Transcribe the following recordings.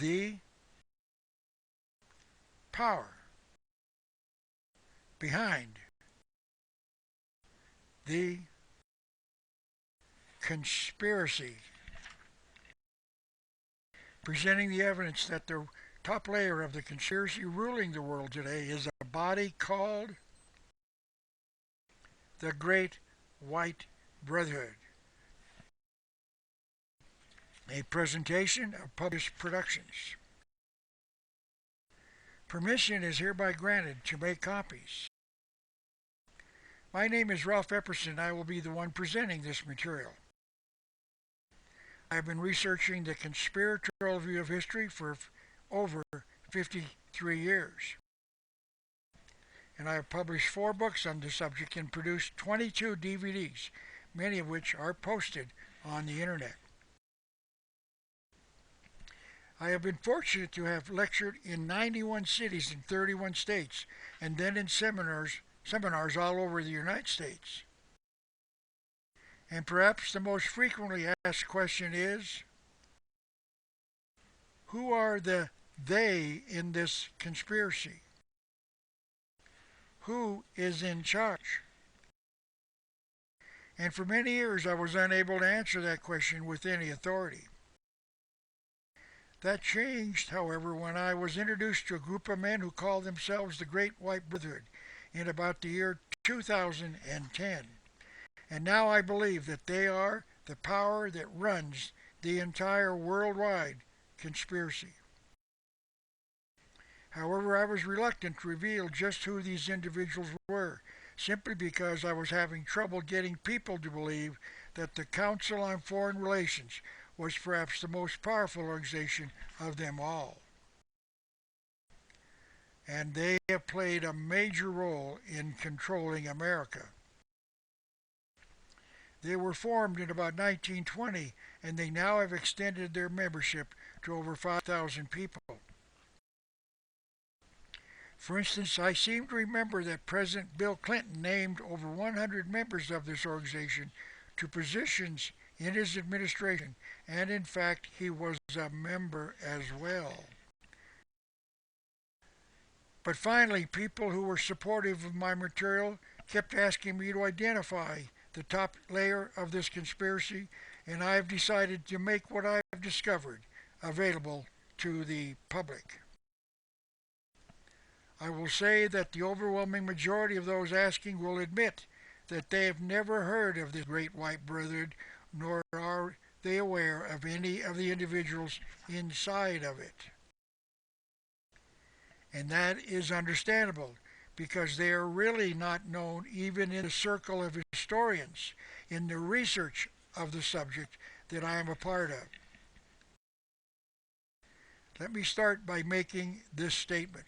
the power behind the conspiracy, presenting the evidence that the top layer of the conspiracy ruling the world today is a body called the Great White Brotherhood. A presentation of Published Productions. Permission is hereby granted to make copies. My name is Ralph Epperson. I will be the one presenting this material. I have been researching the conspiratorial view of history for over 53 years. And I have published 4 books on the subject and produced 22 DVDs, many of which are posted on the internet. I have been fortunate to have lectured in 91 cities in 31 states, and then in seminars all over the United States. And perhaps the most frequently asked question is, who are the they in this conspiracy? Who is in charge? And for many years I was unable to answer that question with any authority. That changed, however, when I was introduced to a group of men who called themselves the Great White Brotherhood in about the year 2010. And now I believe that they are the power that runs the entire worldwide conspiracy. However, I was reluctant to reveal just who these individuals were, simply because I was having trouble getting people to believe that the Council on Foreign Relations was perhaps the most powerful organization of them all. And they have played a major role in controlling America. They were formed in about 1920, and they now have extended their membership to over 5,000 people. For instance, I seem to remember that President Bill Clinton named over 100 members of this organization to positions in his administration, and in fact he was a member as well. But finally, people who were supportive of my material kept asking me to identify the top layer of this conspiracy, and I have decided to make what I have discovered available to the public. I will say that the overwhelming majority of those asking will admit that they have never heard of the Great White Brotherhood, nor are they aware of any of the individuals inside of it. And that is understandable, because they are really not known even in the circle of historians in the research of the subject that I am a part of. Let me start by making this statement.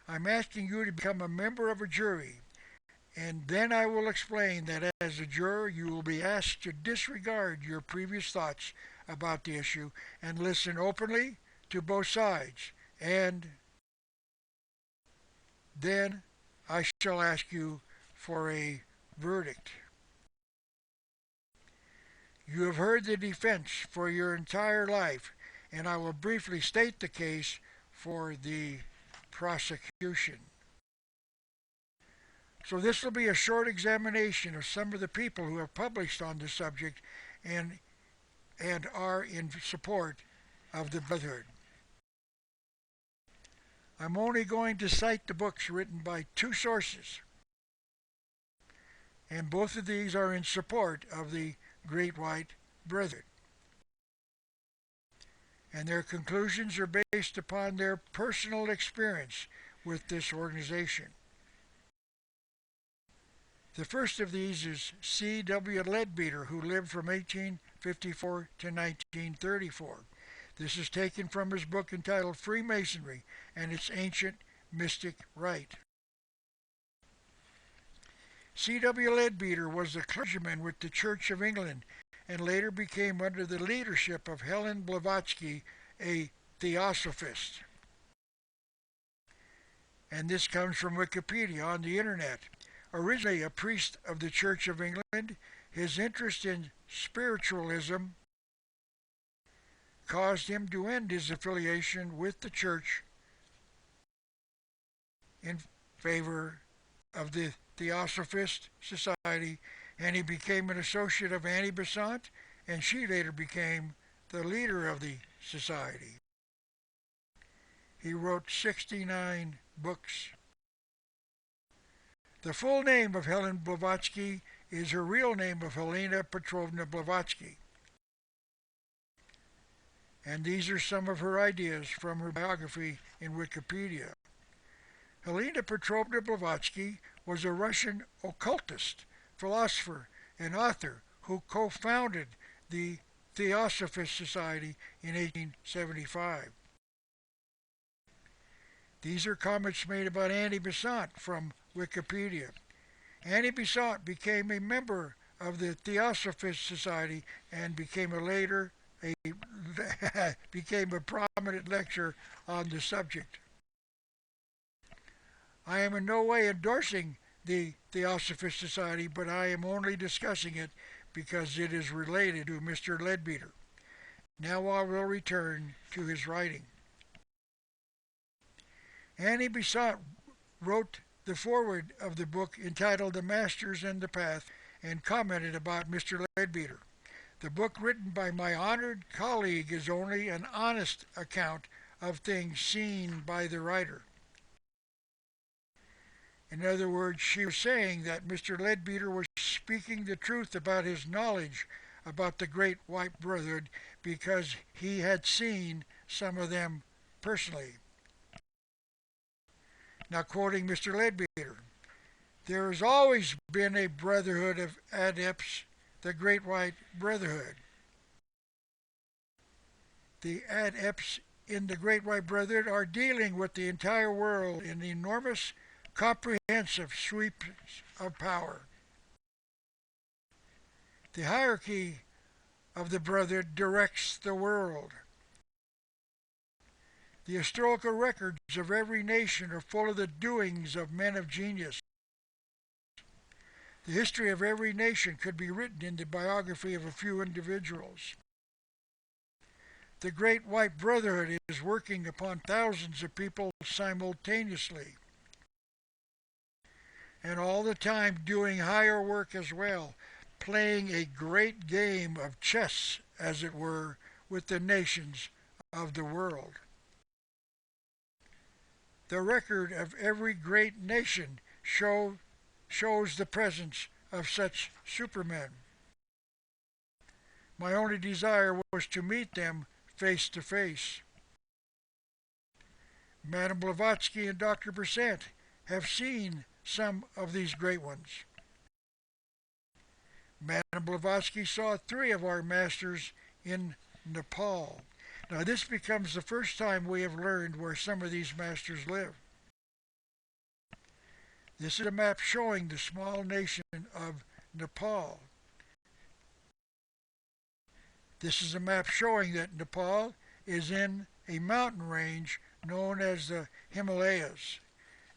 I'm asking you to become a member of a jury, and then I will explain that as a juror you will be asked to disregard your previous thoughts about the issue and listen openly to both sides, and then I shall ask you for a verdict. You have heard the defense for your entire life, and I will briefly state the case for the prosecution. So this will be a short examination of some of the people who have published on the subject and are in support of the Brotherhood. I'm only going to cite the books written by 2 sources, and both of these are in support of the Great White Brotherhood. And their conclusions are based upon their personal experience with this organization. The first of these is C.W. Leadbeater, who lived from 1854 to 1934. This is taken from his book entitled Freemasonry and its Ancient Mystic Rite. C.W. Leadbeater was a clergyman with the Church of England and later became under the leadership of Helen Blavatsky a theosophist. And this comes from Wikipedia on the internet. Originally a priest of the Church of England, his interest in spiritualism caused him to end his affiliation with the church in favor of the Theosophist Society, and he became an associate of Annie Besant, and she later became the leader of the society. He wrote 69 books. The full name of Helen Blavatsky is her real name of Helena Petrovna Blavatsky. And these are some of her ideas from her biography in Wikipedia. Helena Petrovna Blavatsky was a Russian occultist, philosopher, and author who co-founded the Theosophist Society in 1875. These are comments made about Annie Besant from Wikipedia. Annie Besant became a member of the Theosophist Society and became became a prominent lecturer on the subject. I am in no way endorsing the Theosophist Society, but I am only discussing it because it is related to Mr. Leadbeater. Now I will return to his writing. Annie Besant wrote the foreword of the book entitled The Masters and the Path and commented about Mr. Leadbeater. The book written by my honored colleague is only an honest account of things seen by the writer. In other words, she was saying that Mr. Leadbeater was speaking the truth about his knowledge about the Great White Brotherhood because he had seen some of them personally. Now, quoting Mr. Leadbeater, there has always been a brotherhood of adepts, the Great White Brotherhood. The adepts in the Great White Brotherhood are dealing with the entire world in enormous, comprehensive sweeps of power. The hierarchy of the Brotherhood directs the world. The historical records of every nation are full of the doings of men of genius. The history of every nation could be written in the biography of a few individuals. The Great White Brotherhood is working upon thousands of people simultaneously, and all the time doing higher work as well, playing a great game of chess, as it were, with the nations of the world. The record of every great nation shows the presence of such supermen. My only desire was to meet them face to face. Madame Blavatsky and Dr. Besant have seen some of these great ones. Madame Blavatsky saw 3 of our masters in Nepal. Now this becomes the first time we have learned where some of these masters live. This is a map showing the small nation of Nepal. This is a map showing that Nepal is in a mountain range known as the Himalayas.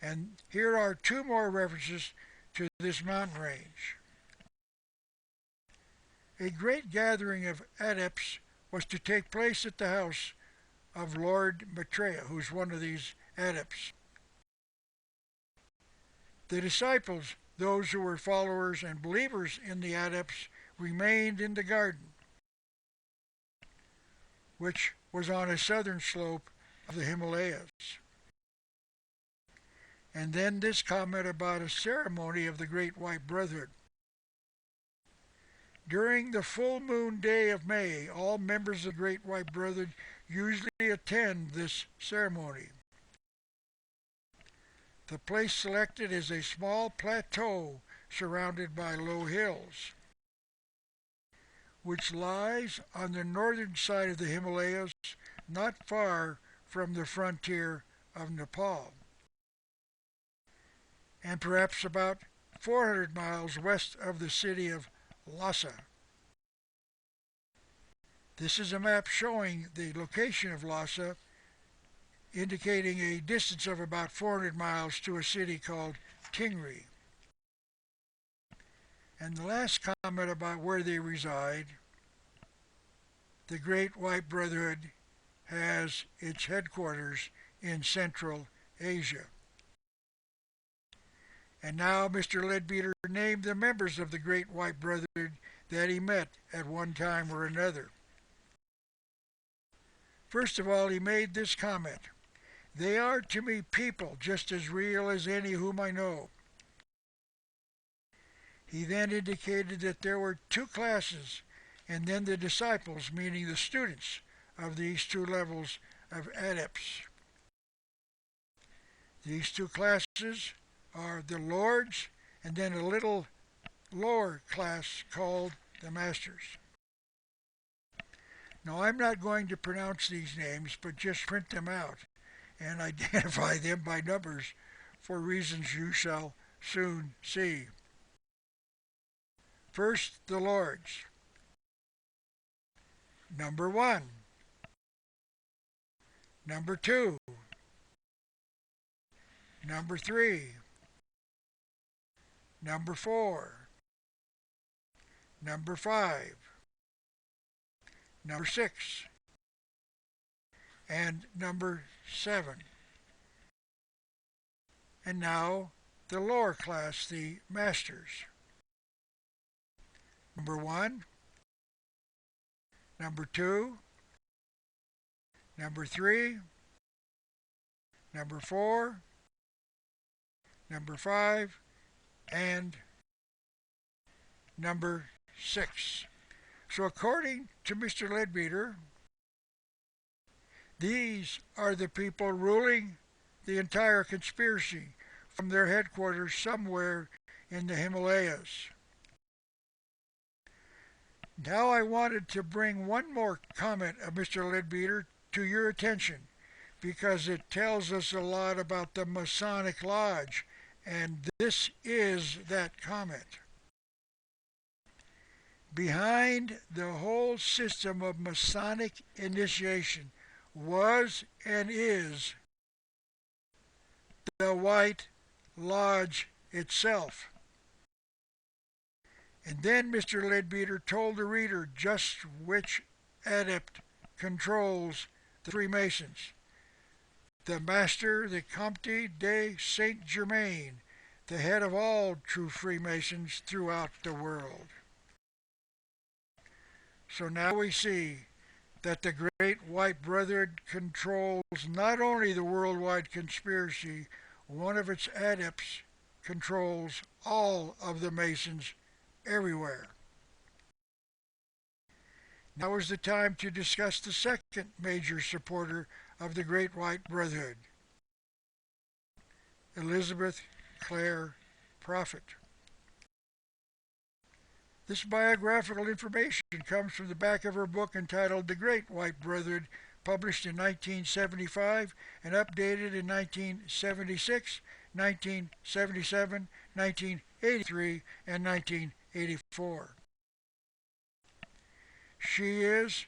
And here are 2 more references to this mountain range. A great gathering of adepts was to take place at the house of Lord Maitreya, who's one of these adepts. The disciples, those who were followers and believers in the adepts, remained in the garden, which was on a southern slope of the Himalayas. And then this comment about a ceremony of the Great White Brotherhood. During the full moon day of May, all members of the Great White Brotherhood usually attend this ceremony. The place selected is a small plateau surrounded by low hills, which lies on the northern side of the Himalayas, not far from the frontier of Nepal, and perhaps about 400 miles west of the city of Lhasa. This is a map showing the location of Lhasa, indicating a distance of about 400 miles to a city called Tingri. And the last comment about where they reside, the Great White Brotherhood has its headquarters in Central Asia. And now Mr. Leadbeater named the members of the Great White Brotherhood that he met at one time or another. First of all, he made this comment: "They are to me people just as real as any whom I know." He then indicated that there were two classes, and then the disciples, meaning the students of these two levels of adepts. These two classes are the lords and then a little lower class called the masters. Now, I'm not going to pronounce these names, but just print them out and identify them by numbers for reasons you shall soon see. First, the lords. Number 1. Number 2. Number 3. Number 4. Number 5. Number 6. And number 7. And now the lower class, the masters. Number 1. Number 2. Number 3. Number 4. Number 5. And number 6. So according to Mr. Leadbeater, these are the people ruling the entire conspiracy from their headquarters somewhere in the Himalayas. Now I wanted to bring one more comment of Mr. Leadbeater to your attention because it tells us a lot about the Masonic Lodge, and this is that comment. Behind the whole system of Masonic initiation was and is the White Lodge itself. And then Mr. Leadbeater told the reader just which adept controls the Freemasons. The Master, the Comte de Saint Germain, the head of all true Freemasons throughout the world. So now we see that the Great White Brotherhood controls not only the worldwide conspiracy, one of its adepts controls all of the Masons everywhere. Now is the time to discuss the second major supporter of the Great White Brotherhood, Elizabeth Clare Prophet. This biographical information comes from the back of her book entitled The Great White Brotherhood, published in 1975 and updated in 1976, 1977, 1983, and 1984. She is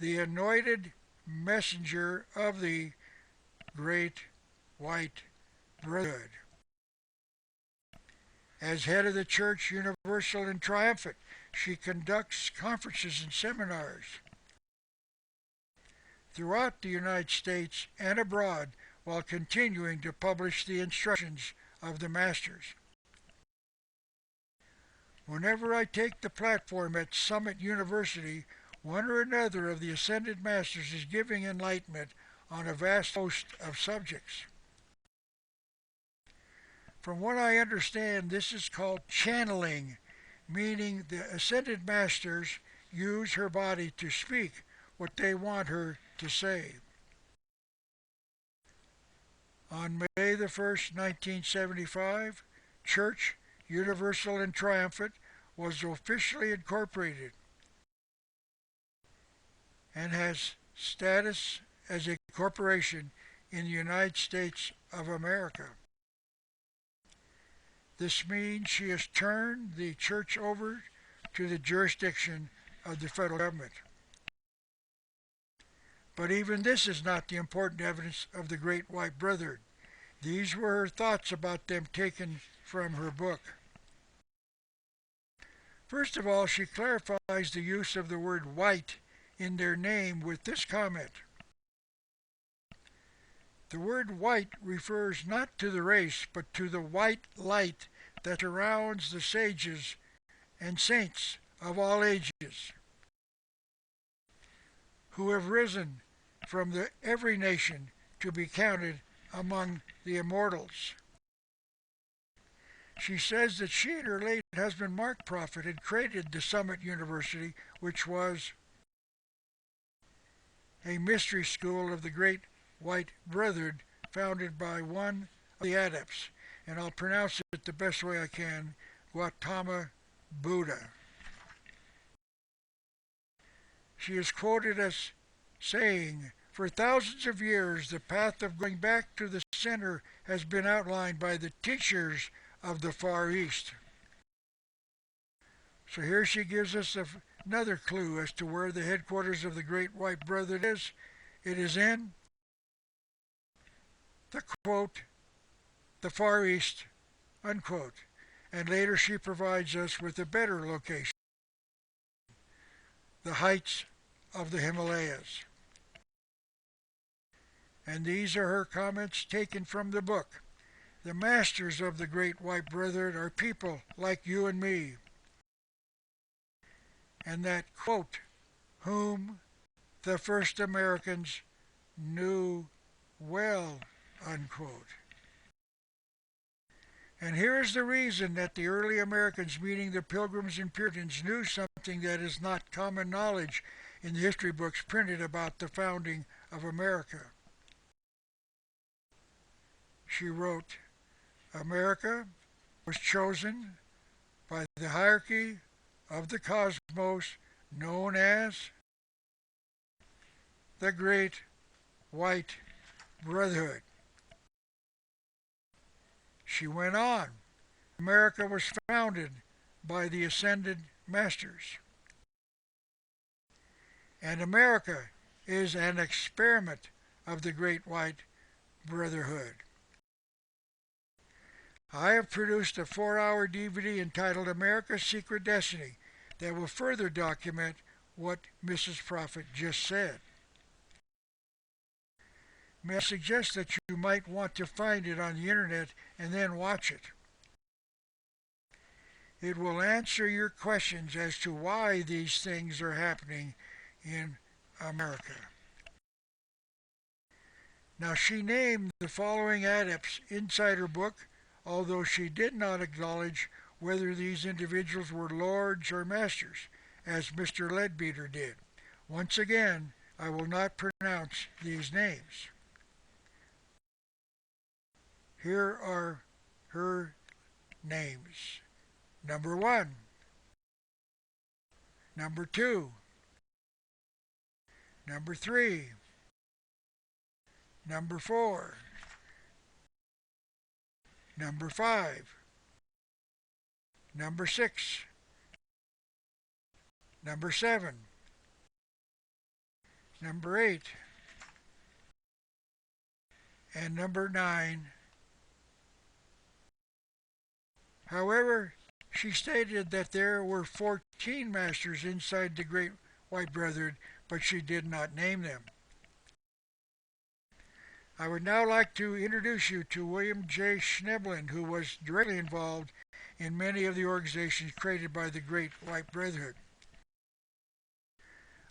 the anointed messenger of the Great White Brotherhood. As head of the Church Universal and Triumphant, she conducts conferences and seminars throughout the United States and abroad while continuing to publish the instructions of the Masters. Whenever I take the platform at Summit University, one or another of the Ascended Masters is giving enlightenment on a vast host of subjects. From what I understand, this is called channeling, meaning the Ascended Masters use her body to speak what they want her to say. On May the 1st, 1975, Church Universal and Triumphant was officially incorporated and has status as a corporation in the United States of America. This means she has turned the church over to the jurisdiction of the federal government. But even this is not the important evidence of the Great White Brotherhood. These were her thoughts about them taken from her book. First of all, she clarifies the use of the word white in their name with this comment: the word white refers not to the race, but to the white light that surrounds the sages and saints of all ages, who have risen from every nation to be counted among the immortals. She says that she and her late husband Mark Prophet had created the Summit University, which was a mystery school of the Great White Brotherhood founded by one of the adepts, and I'll pronounce it the best way I can, Gautama Buddha. She is quoted as saying, "For thousands of years, the path of going back to the center has been outlined by the teachers of the Far East." So here she gives us another clue as to where the headquarters of the Great White Brotherhood is. It is in the quote, the Far East, unquote. And later she provides us with a better location, the heights of the Himalayas. And these are her comments taken from the book. The masters of the Great White Brotherhood are people like you and me. And that, quote, whom the first Americans knew well, unquote. And here is the reason that the early Americans, meaning the Pilgrims and Puritans, knew something that is not common knowledge in the history books printed about the founding of America. She wrote, America was chosen by the hierarchy of the cosmos known as the Great White Brotherhood. She went on. America was founded by the ascended masters. And America is an experiment of the Great White Brotherhood. I have produced a 4-hour DVD entitled America's Secret Destiny that will further document what Mrs. Prophet just said. May I suggest that you might want to find it on the internet and then watch it. It will answer your questions as to why these things are happening in America. Now, she named the following adepts inside her book, although she did not acknowledge whether these individuals were lords or masters, as Mr. Leadbeater did. Once again, I will not pronounce these names. Here are her names. Number 1, number 2, number 3, number 4, number 5, number 6, number 7, number 8, and number 9. However, she stated that there were 14 masters inside the Great White Brotherhood, but she did not name them. I would now like to introduce you to William J. Schneblin, who was directly involved in many of the organizations created by the Great White Brotherhood.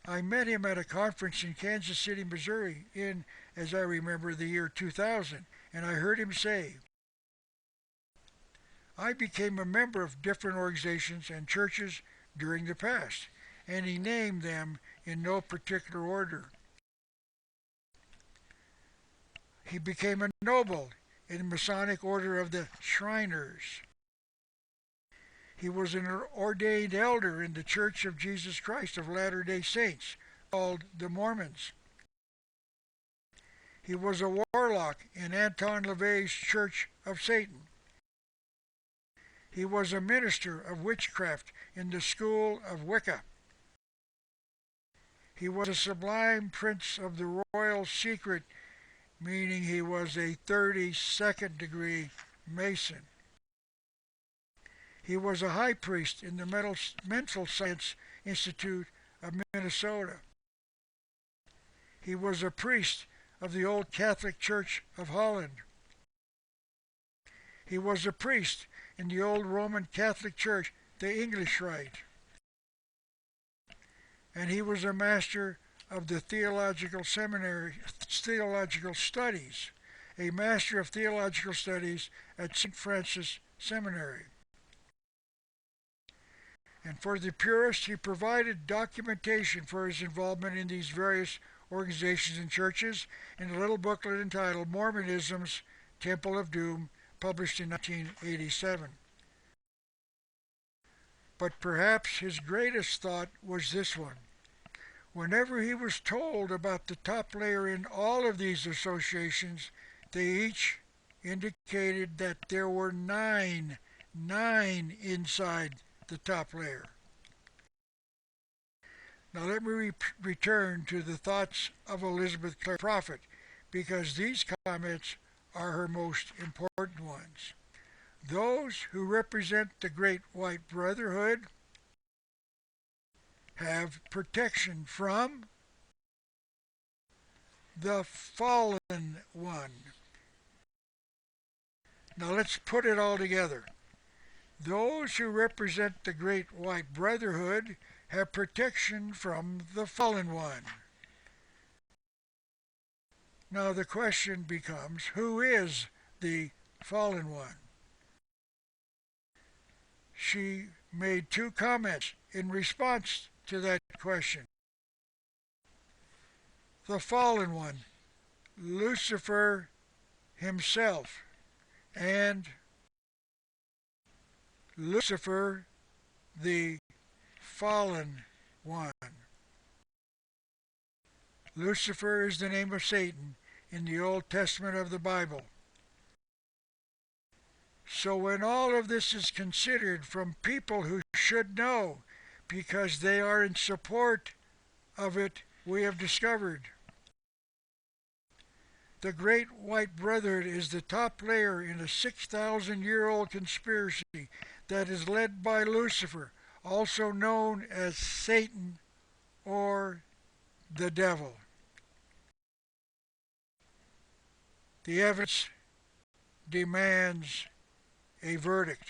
I met him at a conference in Kansas City, Missouri in, as I remember, the year 2000, and I heard him say, I became a member of different organizations and churches during the past, and he named them in no particular order. He became a noble in the Masonic Order of the Shriners. He was an ordained elder in the Church of Jesus Christ of Latter-day Saints, called the Mormons. He was a warlock in Anton LaVey's Church of Satan. He was a minister of witchcraft in the school of Wicca. He was a sublime prince of the royal secret, meaning he was a 32nd degree Mason. He was a high priest in the Mental Science Institute of Minnesota. He was a priest of the Old Catholic Church of Holland. He was a priest in the Old Roman Catholic Church, the English Rite. And he was a master of the theological studies, a master of theological studies at St. Francis Seminary. And for the purist, he provided documentation for his involvement in these various organizations and churches in a little booklet entitled Mormonism's Temple of Doom, published in 1987. But perhaps his greatest thought was this one. Whenever he was told about the top layer in all of these associations, they each indicated that there were nine inside the top layer. Now let me return to the thoughts of Elizabeth Clare Prophet, because these comments are her most important ones. Those who represent the Great White Brotherhood have protection from the fallen one. Now let's put it all together. Those who represent the Great White Brotherhood have protection from the fallen one. Now the question becomes, who is the fallen one? She made two comments in response to that question. The fallen one, Lucifer himself, and Lucifer the fallen one. Lucifer is the name of Satan in the Old Testament of the Bible. So when all of this is considered from people who should know, because they are in support of it, we have discovered the Great White Brotherhood is the top layer in a 6,000-year-old conspiracy that is led by Lucifer, also known as Satan or the devil. The evidence demands a verdict.